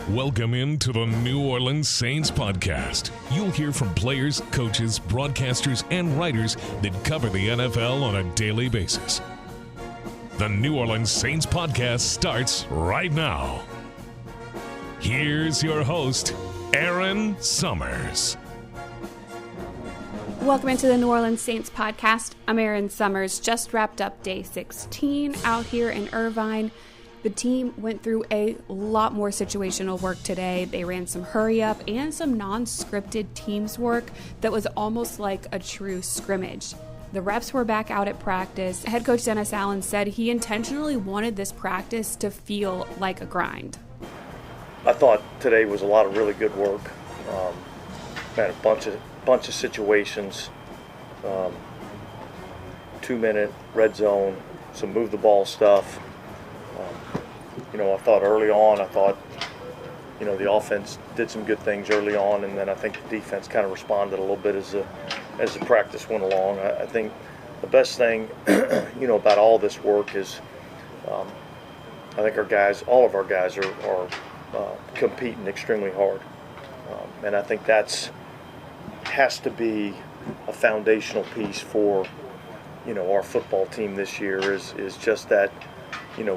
Welcome into the New Orleans Saints podcast. You'll hear from players, coaches, broadcasters, and writers that cover the NFL on a daily basis. The New Orleans Saints podcast starts right now. Here's your host, Erin Summers. Welcome into the New Orleans Saints podcast. I'm Erin Summers. Just wrapped up day 16 out here in Irvine. The team went through a lot more situational work today. They ran some hurry up and some non-scripted teams work that was almost like a true scrimmage. The reps were back out at practice. Head coach Dennis Allen said he intentionally wanted this practice to feel like a grind. I thought today was a lot of really good work. Had a bunch of situations, 2-minute red zone, some move the ball stuff. I thought early on, the offense did some good things early on, and then I think the defense kind of responded a little bit as the practice went along. I think the best thing, about all this work is I think all of our guys are competing extremely hard. And I think has to be a foundational piece for, our football team this year is just that,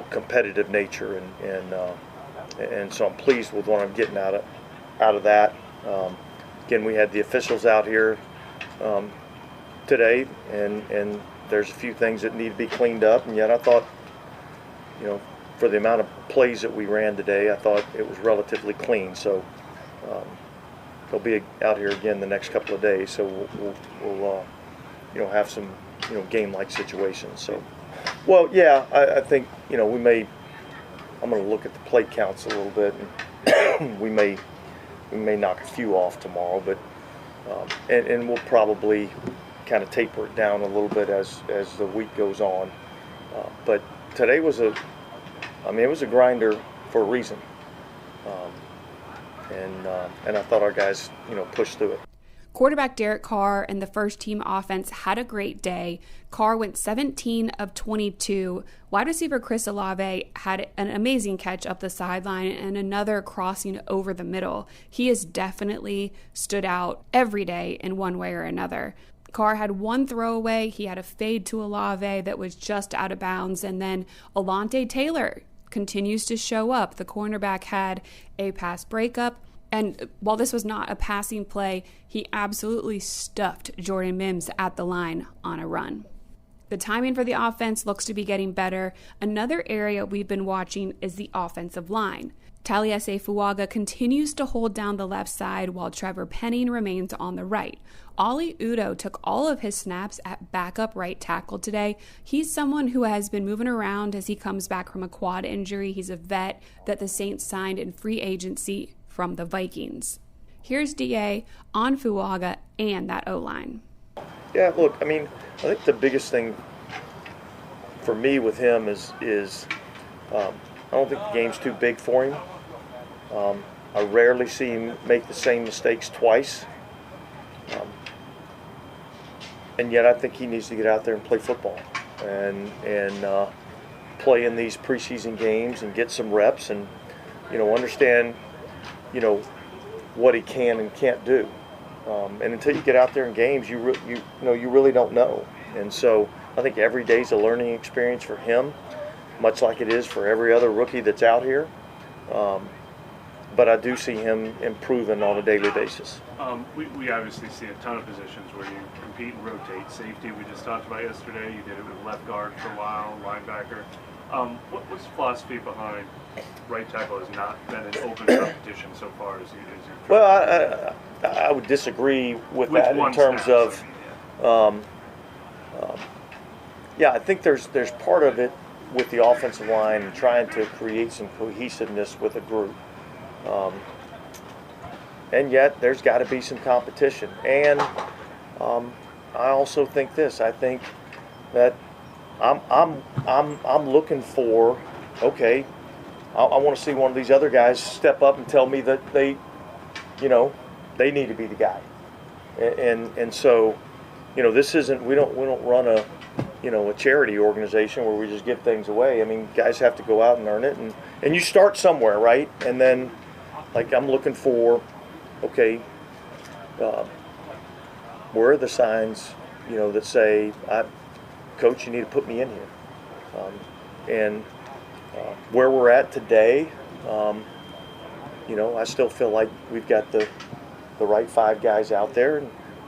competitive nature, and so I'm pleased with what I'm getting out of that. Again, we had the officials out here today, and there's a few things that need to be cleaned up, and yet I thought, for the amount of plays that we ran today, I thought it was relatively clean. So they'll be out here again the next couple of days, so we'll have some game-like situations. So. Well, yeah, I think, I'm going to look at the play counts a little bit, and we may knock a few off tomorrow, but and we'll probably kind of taper it down a little bit as the week goes on. But today it was a grinder for a reason, and I thought our guys, pushed through it. Quarterback Derek Carr and the first-team offense had a great day. Carr went 17 of 22. Wide receiver Chris Olave had an amazing catch up the sideline and another crossing over the middle. He has definitely stood out every day in one way or another. Carr had one throwaway. He had a fade to Olave that was just out of bounds. And then Alontae Taylor continues to show up. The cornerback had a pass breakup. And while this was not a passing play, he absolutely stuffed Jordan Mims at the line on a run. The timing for the offense looks to be getting better. Another area we've been watching is the offensive line. Taliese Fuaga continues to hold down the left side while Trevor Penning remains on the right. Oli Udoh took all of his snaps at backup right tackle today. He's someone who has been moving around as he comes back from a quad injury. He's a vet that the Saints signed in free agency from the Vikings. Here's DA on Fuaga and that O-line. Yeah, look, I think the biggest thing for me with him is I don't think the game's too big for him. I rarely see him make the same mistakes twice. And yet I think he needs to get out there and play football and play in these preseason games and get some reps and, understand what he can and can't do, and until you get out there in games, you really don't know. And so I think every day's a learning experience for him, much like it is for every other rookie that's out here. But I do see him improving on a daily basis. We obviously see a ton of positions where you compete and rotate. Safety, we just talked about yesterday. You did it with left guard for a while, linebacker. What's the philosophy behind right tackle has not been an open competition so far as you? Well, I would disagree with that in terms of, I think there's part of it with the offensive line and trying to create some cohesiveness with a group. And yet there's got to be some competition. And I also think this. I think that I'm looking for, okay, I want to see one of these other guys step up and tell me that they need to be the guy. And so, this isn't, we don't run a charity organization where we just give things away. I mean, guys have to go out and earn it, and you start somewhere, right? And then like I'm looking for, okay, where are the signs, that say, Coach, you need to put me in here. And where we're at today, I still feel like we've got the right 5 guys out there,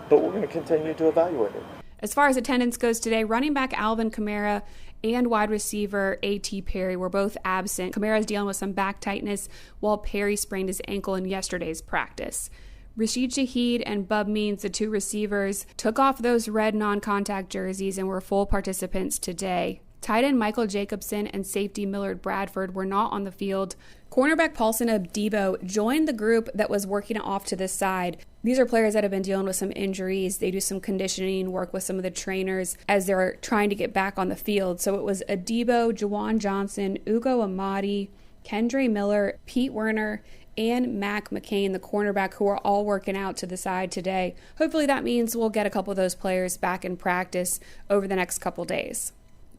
but we're going to continue to evaluate it. As far as attendance goes today, running back Alvin Kamara and wide receiver A.T. Perry were both absent. Kamara's dealing with some back tightness, while Perry sprained his ankle in yesterday's practice. Rashid Shaheed and Bub Means, the 2 receivers, took off those red non-contact jerseys and were full participants today. Tight end Michael Jacobson and safety Millard Bradford were not on the field. Cornerback Paulson Abdibo joined the group that was working off to the side. These are players that have been dealing with some injuries. They do some conditioning work with some of the trainers as they're trying to get back on the field. So it was Abdibo, Jawan Johnson, Ugo Amadi, Kendre Miller, Pete Werner, and Mac McCain, the cornerback, who are all working out to the side today. Hopefully that means we'll get a couple of those players back in practice over the next couple days.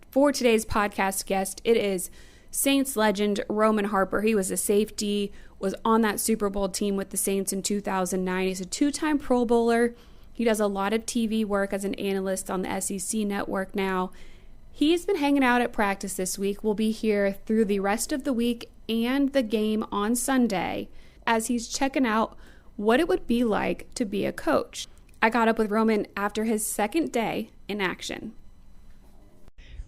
For today's podcast guest, it is Saints legend Roman Harper. He was a safety, was on that Super Bowl team with the Saints in 2009. He's a 2-time Pro Bowler. He does a lot of TV work as an analyst on the SEC network now. He's been hanging out at practice this week. We'll be here through the rest of the week and the game on Sunday as he's checking out what it would be like to be a coach. I caught up with Roman after his second day in action.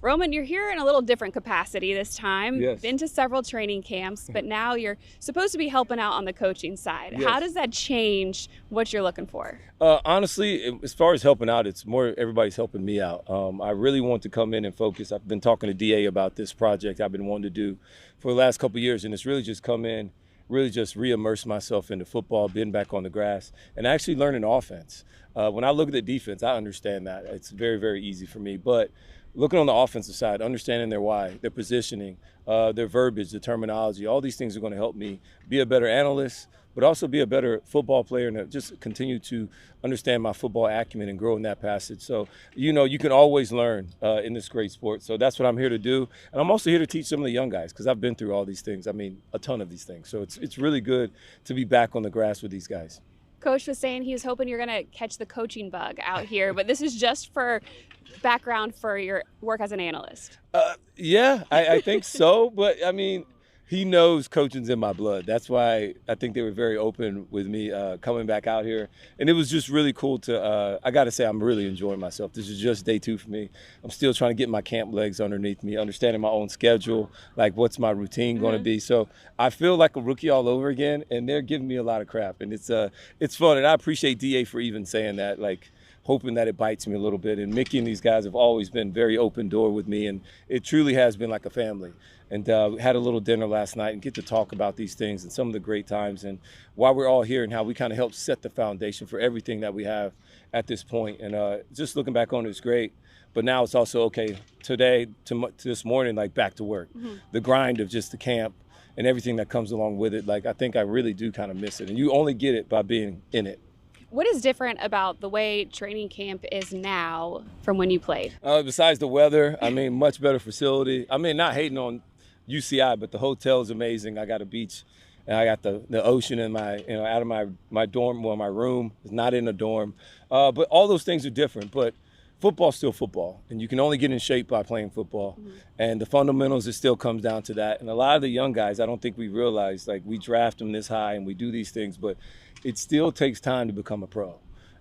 Roman, you're here in a little different capacity this time. Yes. Been to several training camps, but now you're supposed to be helping out on the coaching side. Yes. How does that change what you're looking for? Honestly, as far as helping out, it's more everybody's helping me out. I really want to come in and focus. I've been talking to DA about this project I've been wanting to do for the last couple of years, and it's really just come in, really just re-immerse myself into football, being back on the grass, and actually learning offense. When I look at the defense, I understand that. It's very, very easy for me. But looking on the offensive side, understanding their why, their positioning, their verbiage, the terminology, all these things are going to help me be a better analyst, but also be a better football player and just continue to understand my football acumen and grow in that passage. So, you can always learn in this great sport. So that's what I'm here to do. And I'm also here to teach some of the young guys because I've been through all these things. I mean, a ton of these things. So it's really good to be back on the grass with these guys. Coach was saying he was hoping you're going to catch the coaching bug out here, but this is just for background for your work as an analyst. Yeah, I think so. But, I mean, he knows coaching's in my blood. That's why I think they were very open with me coming back out here. And it was just really cool to, I got to say, I'm really enjoying myself. This is just day 2 for me. I'm still trying to get my camp legs underneath me, understanding my own schedule, like what's my routine going to be. So I feel like a rookie all over again, and they're giving me a lot of crap. And it's fun, and I appreciate DA for even saying that, like, hoping that it bites me a little bit. And Mickey and these guys have always been very open door with me, and it truly has been like a family. And we had a little dinner last night and get to talk about these things and some of the great times and why we're all here and how we kind of helped set the foundation for everything that we have at this point. And just looking back on it, it's great. But now it's also, okay, today to this morning, like back to work. The grind of just the camp and everything that comes along with it. Like, I think I really do kind of miss it. And you only get it by being in it. What is different about the way training camp is now from when you played? Besides the weather, I mean, much better facility. I mean, not hating on UCI, but the hotel is amazing. I got a beach, and I got the ocean in my, out of my dorm, well, my room. It's not in a dorm. But all those things are different. But football's still football, and you can only get in shape by playing football. And the fundamentals, it still comes down to that. And a lot of the young guys, I don't think we realize, like, we draft them this high and we do these things, but it still takes time to become a pro.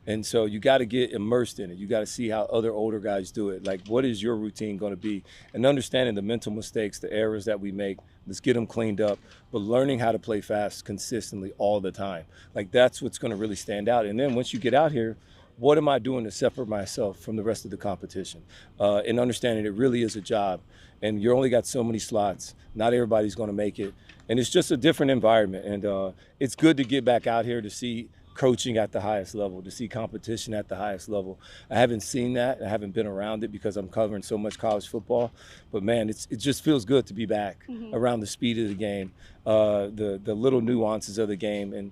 And so you got to get immersed in it. You got to see how other older guys do it. Like, what is your routine going to be? And understanding the mental mistakes, the errors that we make, let's get them cleaned up. But learning how to play fast consistently all the time. Like, that's what's going to really stand out. And then once you get out here, what am I doing to separate myself from the rest of the competition? And understanding it really is a job. And you only got so many slots. Not everybody's going to make it. And it's just a different environment. And it's good to get back out here to see coaching at the highest level, to see competition at the highest level. I haven't seen that. I haven't been around it because I'm covering so much college football. But, man, it just feels good to be back around the speed of the game, the little nuances of the game. And,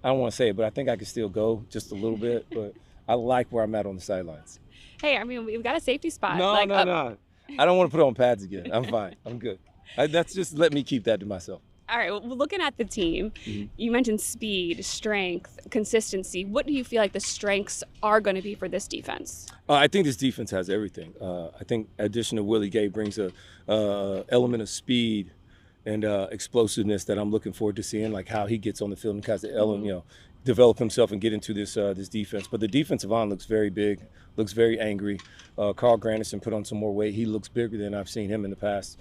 I don't want to say it, but I think I could still go just a little bit. But I like where I'm at on the sidelines. Hey, I mean, we've got a safety spot. No. I don't want to put on pads again. I'm fine. I'm good. That's just let me keep that to myself. All right, well, looking at the team, you mentioned speed, strength, consistency. What do you feel like the strengths are going to be for this defense? I think this defense has everything. I think addition of Willie Gay brings a element of speed and explosiveness that I'm looking forward to seeing, like how he gets on the field and kind of develop himself and get into this defense. But the defensive line looks very big, looks very angry. Carl Granderson put on some more weight. He looks bigger than I've seen him in the past.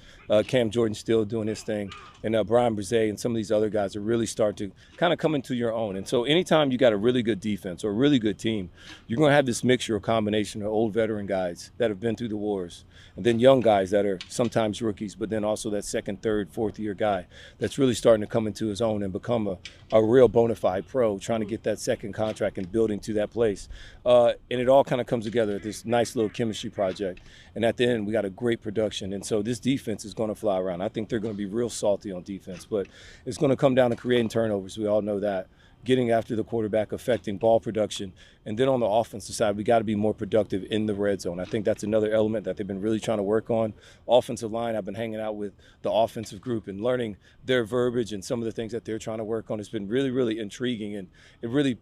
Cam Jordan still doing his thing. And Brian Brzee and some of these other guys are really starting to kind of come into your own. And so anytime you got a really good defense or a really good team, you're going to have this mixture or combination of old veteran guys that have been through the wars, and then young guys that are sometimes rookies, but then also that second, third, fourth year guy that's really starting to come into his own and become a real bona fide pro, trying to get that second contract and building to that place. And it all kind of comes together at this nice little chemistry project. And at the end, we got a great production. And so this defense is going to fly around. I think they're going to be real salty on defense, but it's going to come down to creating turnovers. We all know that. Getting after the quarterback, affecting ball production. And then on the offensive side, we got to be more productive in the red zone. I think that's another element that they've been really trying to work on. Offensive line, I've been hanging out with the offensive group and learning their verbiage and some of the things that they're trying to work on. It's been really, really intriguing, and it really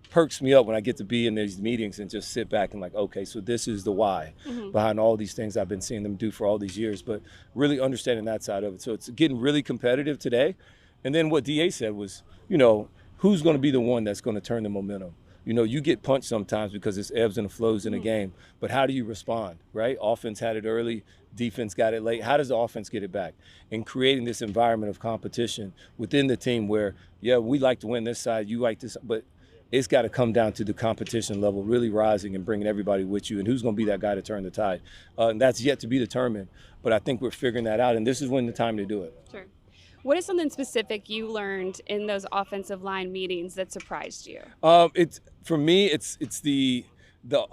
perks me up when I get to be in these meetings and just sit back and like, okay, so this is the why behind all these things I've been seeing them do for all these years, but really understanding that side of it. So it's getting really competitive today. And then what DA said was, who's going to be the one that's going to turn the momentum? You get punched sometimes because it's ebbs and flows in a game, but how do you respond, right? Offense had it early, defense got it late. How does the offense get it back? And creating this environment of competition within the team where, yeah, we like to win this side, you like this, but it's got to come down to the competition level really rising and bringing everybody with you, and who's going to be that guy to turn the tide. And that's yet to be determined, but I think we're figuring that out, and this is when the time to do it. Sure. What is something specific you learned in those offensive line meetings that surprised you? For me, it's the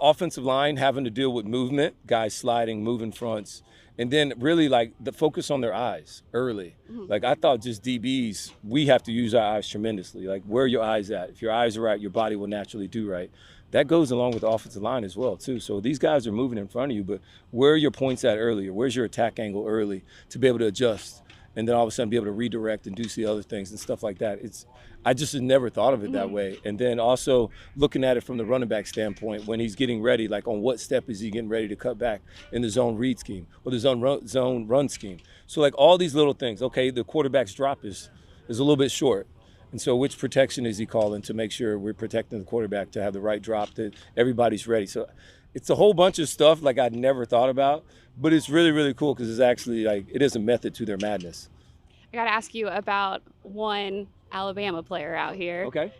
offensive line having to deal with movement, guys sliding, moving fronts, and then really like the focus on their eyes early. Like I thought just DBs, we have to use our eyes tremendously. Like where are your eyes at? If your eyes are right, your body will naturally do right. That goes along with the offensive line as well too. So these guys are moving in front of you, but where are your points at earlier? Where's your attack angle early to be able to adjust? And then all of a sudden be able to redirect and do the other things and stuff like that. I just had never thought of it that way. And then also looking at it from the running back standpoint, when he's getting ready, like on what step is he getting ready to cut back in the zone read scheme or the zone run scheme. So like all these little things, okay, the quarterback's drop is a little bit short. And so which protection is he calling to make sure we're protecting the quarterback to have the right drop, that everybody's ready. So it's a whole bunch of stuff like I'd never thought about, but it's really, really cool because it's actually like it is a method to their madness. I got to ask you about one Alabama player out here. Okay.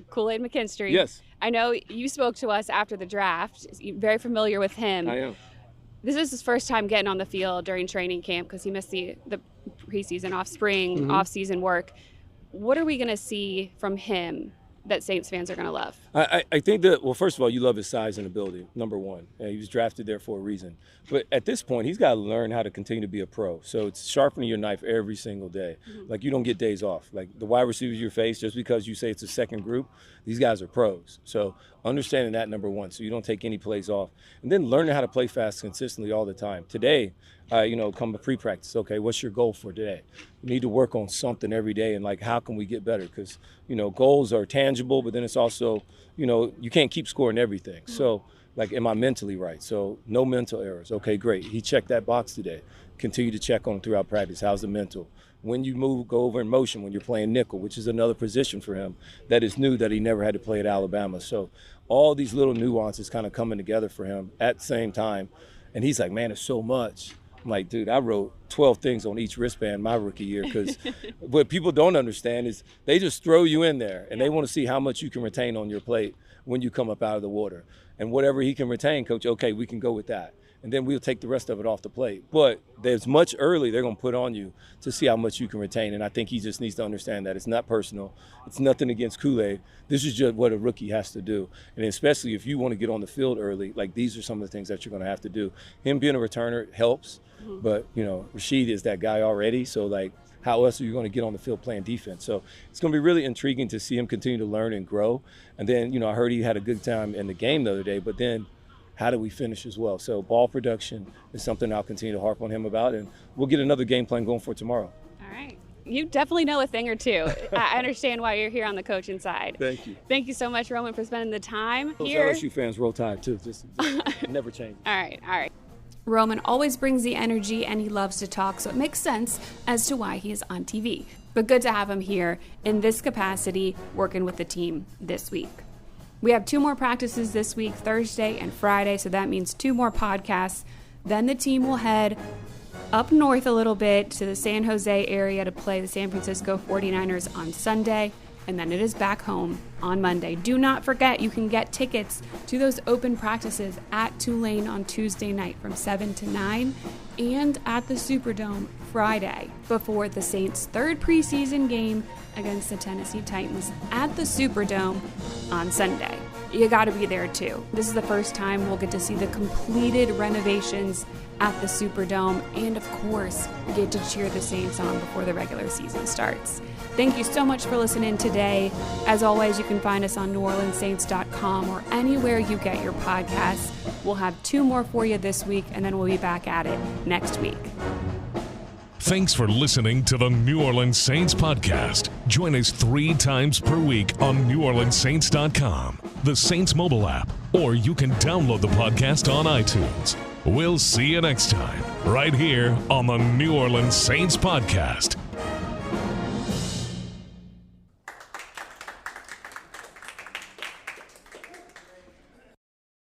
Kool-Aid McKinstry. Yes. I know you spoke to us after the draft. You're very familiar with him. I am. This is his first time getting on the field during training camp because he missed the preseason, off-season work. What are we going to see from him that Saints fans are going to love? I think that, well, first of all, you love his size and ability, number one. He was drafted there for a reason. But at this point, he's got to learn how to continue to be a pro. So it's sharpening your knife every single day. Like, you don't get days off. Like, the wide receivers you face, just because you say it's a second group, these guys are pros. So understanding that, number one, so you don't take any plays off. And then learning how to play fast consistently all the time. Today, come to pre-practice. Okay, what's your goal for today? You need to work on something every day, and like, how can we get better? Because, goals are tangible, but then it's also, you can't keep scoring everything. So, like, am I mentally right? So no mental errors. Okay, great. He checked that box today. Continue to check on him throughout practice. How's the mental? When you move, go over in motion when you're playing nickel, which is another position for him that is new that he never had to play at Alabama. So all these little nuances kind of coming together for him at the same time. And he's like, man, it's so much. I'm like, dude, I wrote 12 things on each wristband my rookie year because what people don't understand is they just throw you in there and they want to see how much you can retain on your plate when you come up out of the water. And whatever he can retain, coach, okay, we can go with that. And then we'll take the rest of it off the plate. But there's much early they're going to put on you to see how much you can retain. And I think he just needs to understand that it's not personal. It's nothing against Kool-Aid. This is just what a rookie has to do. And especially if you want to get on the field early, like these are some of the things that you're going to have to do. Him being a returner helps, but, Rashid is that guy already. So, like, how else are you going to get on the field playing defense? So it's going to be really intriguing to see him continue to learn and grow. And then, I heard he had a good time in the game the other day, but then how do we finish as well? So ball production is something I'll continue to harp on him about, and we'll get another game plan going for tomorrow. All right. You definitely know a thing or two. I understand why you're here on the coaching side. Thank you. Thank you so much, Roman, for spending the time Those here. LSU fans roll tide too. Just never change. All right. Roman always brings the energy and he loves to talk, so it makes sense as to why he is on TV. But good to have him here in this capacity working with the team this week. We have 2 more practices this week, Thursday and Friday, so that means 2 more podcasts. Then the team will head up north a little bit to the San Jose area to play the San Francisco 49ers on Sunday, and then it is back home on Monday. Do not forget, you can get tickets to those open practices at Tulane on Tuesday night from 7 to 9 and at the Superdome Friday before the Saints' 3rd preseason game against the Tennessee Titans at the Superdome on Sunday. You got to be there too. This is the first time we'll get to see the completed renovations at the Superdome, and of course, get to cheer the Saints on before the regular season starts. Thank you so much for listening today. As always, you can find us on NewOrleansSaints.com or anywhere you get your podcasts. We'll have 2 more for you this week, and then we'll be back at it next week. Thanks for listening to the New Orleans Saints podcast. Join us 3 times per week on NewOrleansSaints.com, the Saints mobile app, or you can download the podcast on iTunes. We'll see you next time, right here on the New Orleans Saints podcast.